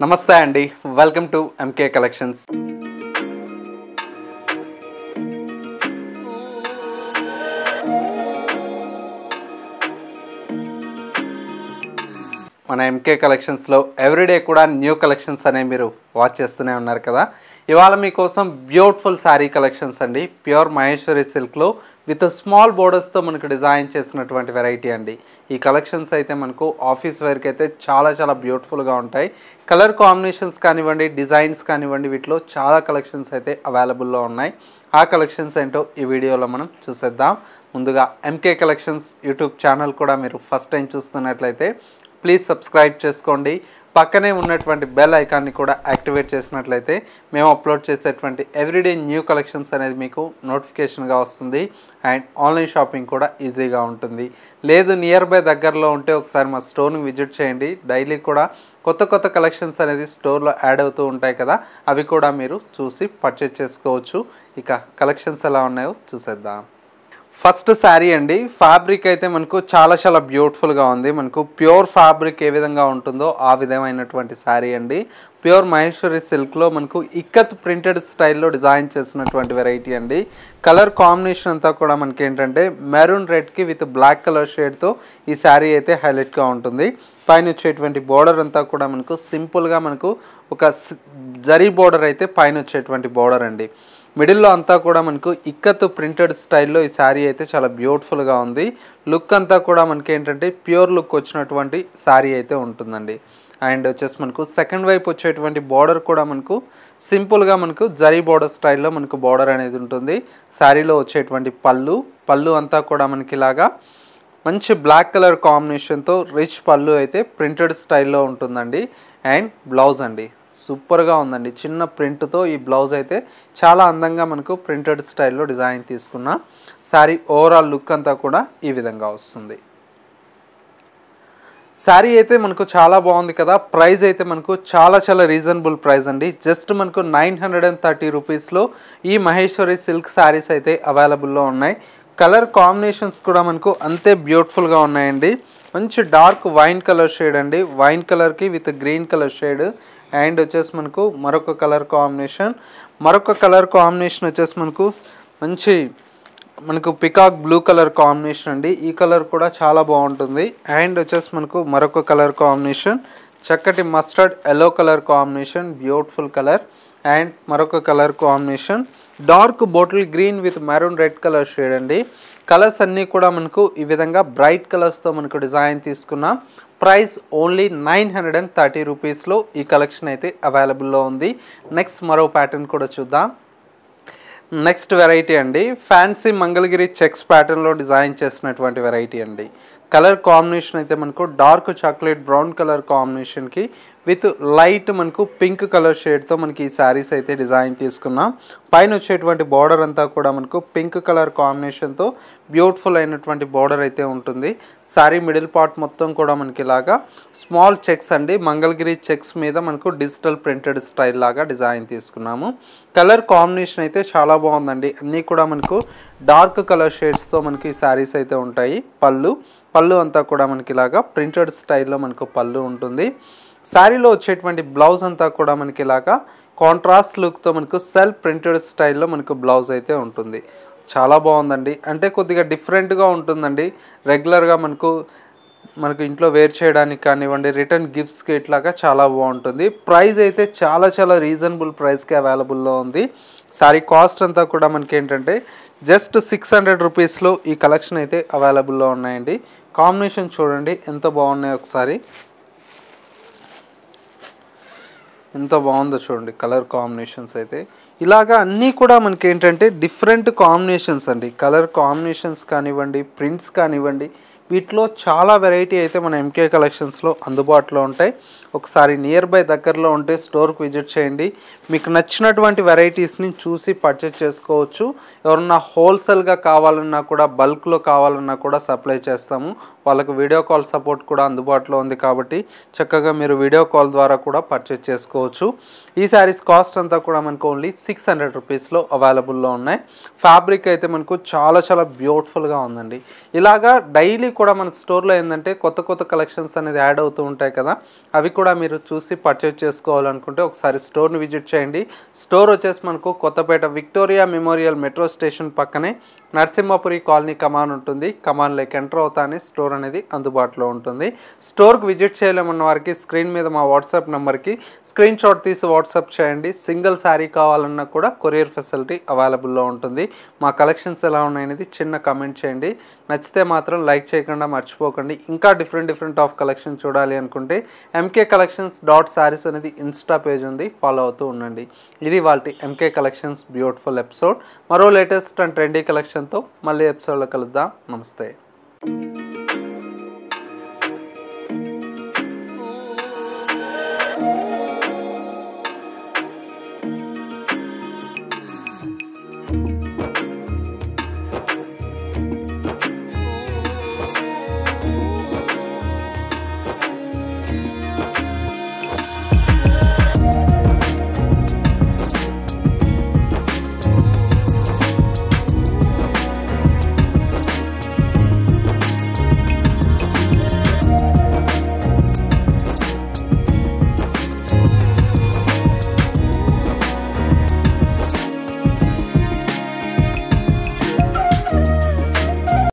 నమస్తే అండి, welcome to MK collections. మన ఎంకే కలెక్షన్స్లో ఎవ్రీడే కూడా న్యూ కలెక్షన్స్ అనేవి మీరు వాచ్ చేస్తూనే ఉన్నారు కదా. ఇవాళ మీకోసం బ్యూటిఫుల్ శారీ కలెక్షన్స్ అండి. ప్యూర్ మహేశ్వరి సిల్క్లో విత్ స్మాల్ బోర్డర్స్తో మనకు డిజైన్ చేసినటువంటి వెరైటీ అండి. ఈ కలెక్షన్స్ అయితే మనకు ఆఫీస్ వేర్కి అయితే చాలా బ్యూటిఫుల్గా ఉంటాయి. కలర్ కాంబినేషన్స్ కానివ్వండి, డిజైన్స్ కానివ్వండి, వీటిలో చాలా కలెక్షన్స్ అయితే అవైలబుల్లో ఉన్నాయి. ఆ కలెక్షన్స్ ఏంటో ఈ వీడియోలో మనం చూసేద్దాం. ముందుగా ఎంకే కలెక్షన్స్ యూట్యూబ్ ఛానల్ కూడా మీరు ఫస్ట్ టైం చూస్తున్నట్లయితే ప్లీజ్ సబ్స్క్రైబ్ చేసుకోండి. పక్కనే ఉన్నటువంటి బెల్ ఐకాన్ని కూడా యాక్టివేట్ చేసినట్లయితే మేము అప్లోడ్ చేసేటువంటి ఎవ్రీడే న్యూ కలెక్షన్స్ అనేది మీకు నోటిఫికేషన్గా వస్తుంది. అండ్ ఆన్లైన్ షాపింగ్ కూడా ఈజీగా ఉంటుంది. లేదు నియర్ బై దగ్గరలో ఉంటే ఒకసారి మా స్టోర్ని విజిట్ చేయండి. డైలీ కూడా కొత్త కలెక్షన్స్ అనేది స్టోర్లో యాడ్ అవుతూ ఉంటాయి కదా, అవి కూడా మీరు చూసి పర్చేజ్ చేసుకోవచ్చు. ఇక కలెక్షన్స్ ఎలా ఉన్నాయో చూసేద్దాం. ఫస్ట్ శారీ అండి. ఫ్యాబ్రిక్ అయితే మనకు చాలా బ్యూటిఫుల్గా ఉంది. మనకు ప్యూర్ ఫ్యాబ్రిక్ ఏ విధంగా ఉంటుందో ఆ విధమైనటువంటి శారీ అండి. ప్యూర్ మహేశ్వరి సిల్క్లో మనకు ఇక్కత్ ప్రింటెడ్ స్టైల్లో డిజైన్ చేసినటువంటి వెరైటీ అండి. కలర్ కాంబినేషన్ అంతా కూడా మనకి ఏంటంటే మెరూన్ రెడ్కి విత్ బ్లాక్ కలర్ షేడ్తో ఈ శారీ అయితే హైలైట్గా ఉంటుంది. పైన వచ్చేటువంటి బోర్డర్ అంతా కూడా మనకు సింపుల్గా మనకు ఒక జరీ బోర్డర్ అయితే పైన వచ్చేటువంటి బోర్డర్ అండి. మిడిల్లో అంతా కూడా మనకు ఇక్కత్ ప్రింటెడ్ స్టైల్లో ఈ శారీ అయితే చాలా బ్యూటిఫుల్గా ఉంది. లుక్ అంతా కూడా మనకి ఏంటంటే ప్యూర్ లుక్ వచ్చినటువంటి శారీ అయితే ఉంటుందండి. అండ్ వచ్చేసి మనకు సెకండ్ వైపు వచ్చేటువంటి బార్డర్ కూడా మనకు సింపుల్గా మనకు జరీ బార్డర్ స్టైల్లో మనకు బార్డర్ అనేది ఉంటుంది. శారీలో వచ్చేటువంటి పళ్ళు అంతా కూడా మనకి ఇలాగా మంచి బ్లాక్ కలర్ కాంబినేషన్తో రిచ్ పళ్ళు అయితే ప్రింటెడ్ స్టైల్లో ఉంటుందండి. అండ్ బ్లౌజ్ అండి సూపర్గా ఉందండి. చిన్న ప్రింట్తో ఈ బ్లౌజ్ అయితే చాలా అందంగా మనకు ప్రింటెడ్ స్టైల్లో డిజైన్ తీసుకున్న శారీ ఓవరాల్ లుక్ అంతా కూడా ఈ విధంగా వస్తుంది. శారీ అయితే మనకు చాలా బాగుంది కదా. ప్రైస్ అయితే మనకు చాలా రీజనబుల్ ప్రైస్ అండి. జస్ట్ మనకు 930 రూపీస్లో ఈ మహేశ్వరి సిల్క్ శారీస్ అయితే అవైలబుల్లో ఉన్నాయి. కలర్ కాంబినేషన్స్ కూడా మనకు అంతే బ్యూటిఫుల్గా ఉన్నాయండి. మంచి డార్క్ వైన్ కలర్ షేడ్ అండి. వైన్ కలర్కి with green colour shade. And వచ్చేసి మనకు మరొక కలర్ కాంబినేషన్ వచ్చేసి మనకు పికాక్ బ్లూ కలర్ కాంబినేషన్ అండి. ఈ కలర్ కూడా చాలా బాగుంటుంది. అండ్ వచ్చేసి మనకు మరొక కలర్ కాంబినేషన్ చక్కటి mustard yellow colour combination, beautiful colour. And మరొక colour combination dark bottle green with maroon red colour shade అండి. కలర్స్ అన్నీ కూడా మనకు ఈ విధంగా బ్రైట్ కలర్స్తో మనకు డిజైన్ తీసుకున్నాం. ప్రైస్ ఓన్లీ 930 రూపీస్లో ఈ కలెక్షన్ అయితే అవైలబుల్లో ఉంది. నెక్స్ట్ మరో ప్యాటర్న్ కూడా చూద్దాం. నెక్స్ట్ వెరైటీ అండి. ఫ్యాన్సీ మంగళగిరి చెక్స్ ప్యాటర్న్లో డిజైన్ చేసినటువంటి వెరైటీ అండి. కలర్ కాంబినేషన్ అయితే మనకు డార్క్ చాక్లెట్ బ్రౌన్ కలర్ కాంబినేషన్కి విత్ లైట్ మనకు పింక్ కలర్ షేడ్తో మనకి ఈ శారీస్ అయితే డిజైన్ తీసుకున్నాం. పైన వచ్చేటువంటి బార్డర్ అంతా కూడా మనకు పింక్ కలర్ కాంబినేషన్తో బ్యూటిఫుల్ అయినటువంటి బార్డర్ అయితే ఉంటుంది. శారీ మిడిల్ పార్ట్ మొత్తం కూడా మనకి ఇలాగా స్మాల్ చెక్స్ అండి. మంగళగిరి చెక్స్ మీద మనకు డిజిటల్ ప్రింటెడ్ స్టైల్ లాగా డిజైన్ తీసుకున్నాము. కలర్ కాంబినేషన్ అయితే చాలా బాగుందండి. అన్నీ కూడా మనకు డార్క్ కలర్ షేడ్స్తో మనకి శారీస్ అయితే ఉంటాయి. పళ్ళు అంతా కూడా మనకి ఇలాగా ప్రింటెడ్ స్టైల్లో మనకు పళ్ళు ఉంటుంది. శారీలో వచ్చేటువంటి బ్లౌజ్ అంతా కూడా మనకి ఇలాగా కాంట్రాస్ట్ లుక్తో మనకు సెల్ఫ్ ప్రింటెడ్ స్టైల్లో మనకు బ్లౌజ్ అయితే ఉంటుంది. చాలా బాగుందండి. అంటే కొద్దిగా డిఫరెంట్గా ఉంటుందండి. రెగ్యులర్గా మనకు ఇంట్లో వేర్ చేయడానికి కానివ్వండి, రిటర్న్ గిఫ్ట్స్కి ఇట్లాగా చాలా బాగుంటుంది. ప్రైస్ అయితే చాలా రీజనబుల్ ప్రైస్కి అవైలబుల్లో ఉంది. శారీ కాస్ట్ అంతా కూడా మనకి ఏంటంటే జస్ట్ 600 రూపీస్లో ఈ కలెక్షన్ అయితే అవైలబుల్లో ఉన్నాయండి. కాంబినేషన్ చూడండి ఎంత బాగున్నాయి, ఒకసారి ఎంత బాగుందో చూడండి. కలర్ కాంబినేషన్స్ అయితే ఇలాగా అన్నీ కూడా మనకి ఏంటంటే డిఫరెంట్ కాంబినేషన్స్ అండి. కలర్ కాంబినేషన్స్ కానివ్వండి, ప్రింట్స్ కానివ్వండి, వీటిలో చాలా వెరైటీ అయితే మన ఎంకే కలెక్షన్స్లో అందుబాటులో ఉంటాయి. ఒకసారి నియర్ బై దగ్గరలో ఉంటే స్టోర్కి విజిట్ చేయండి. మీకు నచ్చినటువంటి వెరైటీస్ని చూసి పర్చేజ్ చేసుకోవచ్చు. ఎవరన్నా హోల్సేల్గా కావాలన్నా కూడా, బల్క్లో కావాలన్నా కూడా సప్లై చేస్తాము. వాళ్ళకు వీడియో కాల్ సపోర్ట్ కూడా అందుబాటులో ఉంది కాబట్టి చక్కగా మీరు వీడియో కాల్ ద్వారా కూడా పర్చేజ్ చేసుకోవచ్చు. ఈ శారీస్ కాస్ట్ అంతా కూడా మనకు ఓన్లీ 600 రూపీస్లో అవైలబుల్లో ఉన్నాయి. ఫ్యాబ్రిక్ అయితే మనకు చాలా బ్యూటిఫుల్గా ఉందండి. ఇలాగా డైలీ కూడా మన స్టోర్లో ఏంటంటే కొత్త కొత్త కలెక్షన్స్ అనేది యాడ్ అవుతూ ఉంటాయి కదా, అవి కూడా మీరు చూసి పర్చేజ్ చేసుకోవాలనుకుంటే ఒకసారి స్టోర్ని విజిట్ చేయండి. స్టోర్ వచ్చేసి మనకు Kothapet Victoria memorial metro station పక్కనే నరసింహపురి కాలనీ కమాన్ ఉంటుంది. కమాన్లోకి ఎంటర్ అవుతానే స్టోర్ అనేది అందుబాటులో ఉంటుంది. స్టోర్కి విజిట్ చేయలేమన్న వారికి స్క్రీన్ మీద మా వాట్సాప్ నెంబర్కి స్క్రీన్ షాట్ తీసి వాట్సాప్ చేయండి. సింగిల్ శారీ కావాలన్నా కూడా కొరియర్ ఫెసిలిటీ అవైలబుల్లో ఉంటుంది. మా కలెక్షన్స్ ఎలా ఉన్నాయనేది చిన్న కమెంట్ చేయండి. నచ్చితే మాత్రం లైక్ చేయకుండా మర్చిపోకండి. ఇంకా డిఫరెంట్ ఆఫ్ కలెక్షన్ చూడాలి అనుకుంటే ఎంకే కలెక్షన్స్ .sarees అనేది ఇన్స్టా పేజ్ ఉంది, ఫాలో అవుతూ ఉండండి. ఇది వాళ్ళ ఎంకే కలెక్షన్స్ బ్యూటిఫుల్ ఎపిసోడ్. మరో లేటెస్ట్ అండ్ ట్రెండీ కలెక్షన్తో మళ్ళీ ఎపిసోడ్లో కలుద్దాం. నమస్తే.